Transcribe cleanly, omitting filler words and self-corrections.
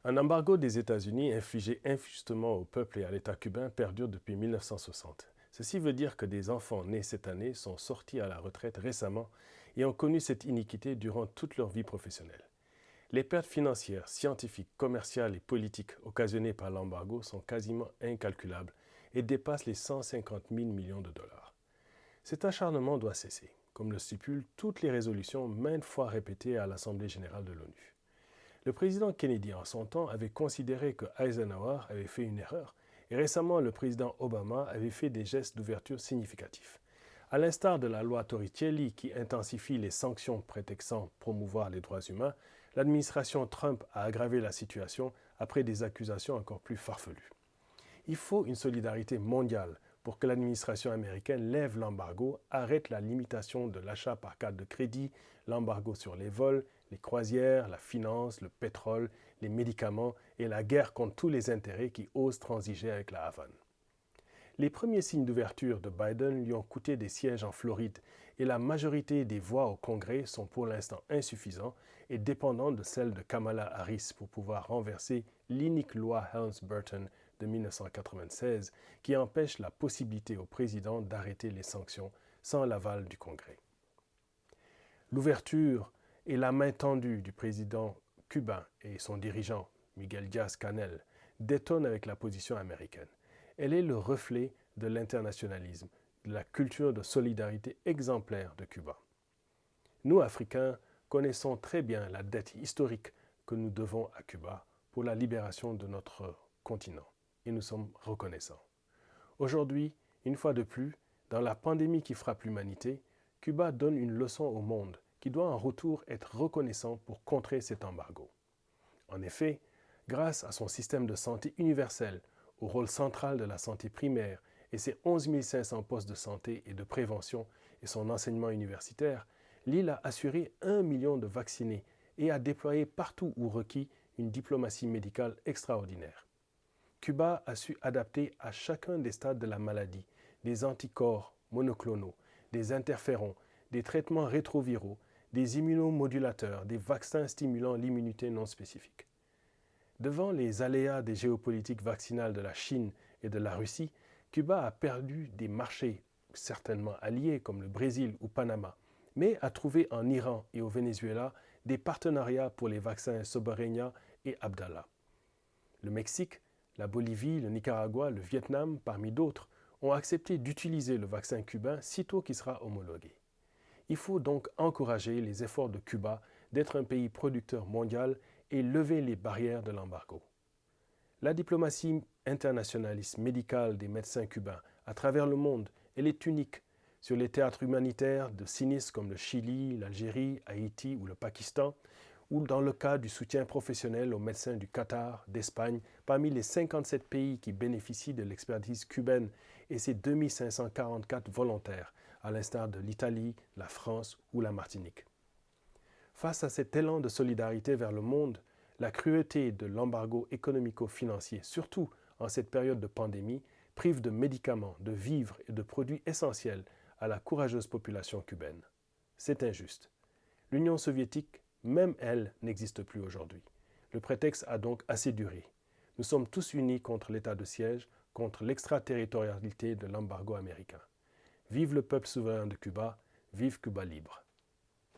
Un embargo des États-Unis infligé injustement au peuple et à l'État cubain perdure depuis 1960. Ceci veut dire que des enfants nés cette année sont sortis à la retraite récemment et ont connu cette iniquité durant toute leur vie professionnelle. Les pertes financières, scientifiques, commerciales et politiques occasionnées par l'embargo sont quasiment incalculables et dépassent les 150 000 millions de dollars. Cet acharnement doit cesser, comme le stipulent toutes les résolutions maintes fois répétées à l'Assemblée générale de l'ONU. Le président Kennedy, en son temps, avait considéré que Eisenhower avait fait une erreur et récemment le président Obama avait fait des gestes d'ouverture significatifs. À l'instar de la loi Torricelli qui intensifie les sanctions prétextant promouvoir les droits humains, l'administration Trump a aggravé la situation après des accusations encore plus farfelues. Il faut une solidarité mondiale pour que l'administration américaine lève l'embargo, arrête la limitation de l'achat par carte de crédit, l'embargo sur les vols, les croisières, la finance, le pétrole, les médicaments et la guerre contre tous les intérêts qui osent transiger avec la Havane. Les premiers signes d'ouverture de Biden lui ont coûté des sièges en Floride et la majorité des voix au Congrès sont pour l'instant insuffisants et dépendants de celles de Kamala Harris pour pouvoir renverser l'inique loi Helms-Burton de 1996 qui empêche la possibilité au président d'arrêter les sanctions sans l'aval du Congrès. L'ouverture et la main tendue du président cubain et son dirigeant, Miguel Díaz-Canel, détonnent avec la position américaine. Elle est le reflet de l'internationalisme, de la culture de solidarité exemplaire de Cuba. Nous, Africains, connaissons très bien la dette historique que nous devons à Cuba pour la libération de notre continent et nous sommes reconnaissants. Aujourd'hui, une fois de plus, dans la pandémie qui frappe l'humanité, Cuba donne une leçon au monde qui doit en retour être reconnaissant pour contrer cet embargo. En effet, grâce à son système de santé universel, au rôle central de la santé primaire et ses 11 500 postes de santé et de prévention et son enseignement universitaire, l'île a assuré 1 million de vaccinés et a déployé partout où requis une diplomatie médicale extraordinaire. Cuba a su adapter à chacun des stades de la maladie des anticorps monoclonaux, des interférons, des traitements rétroviraux, des immunomodulateurs, des vaccins stimulant l'immunité non spécifique. Devant les aléas des géopolitiques vaccinales de la Chine et de la Russie, Cuba a perdu des marchés certainement alliés comme le Brésil ou Panama, mais a trouvé en Iran et au Venezuela des partenariats pour les vaccins Sobereña et Abdallah. Le Mexique, la Bolivie, le Nicaragua, le Vietnam, parmi d'autres, ont accepté d'utiliser le vaccin cubain sitôt qu'il sera homologué. Il faut donc encourager les efforts de Cuba d'être un pays producteur mondial et lever les barrières de l'embargo. La diplomatie internationaliste médicale des médecins cubains à travers le monde, elle est unique sur les théâtres humanitaires de sinistres comme le Chili, l'Algérie, Haïti ou le Pakistan, ou dans le cas du soutien professionnel aux médecins du Qatar, d'Espagne, parmi les 57 pays qui bénéficient de l'expertise cubaine et ses 2544 volontaires, à l'instar de l'Italie, la France ou la Martinique. Face à cet élan de solidarité vers le monde, la cruauté de l'embargo économico-financier, surtout en cette période de pandémie, prive de médicaments, de vivres et de produits essentiels à la courageuse population cubaine. C'est injuste. L'Union soviétique, même elle, n'existe plus aujourd'hui. Le prétexte a donc assez duré. Nous sommes tous unis contre l'état de siège, contre l'extraterritorialité de l'embargo américain. Vive le peuple souverain de Cuba, vive Cuba libre.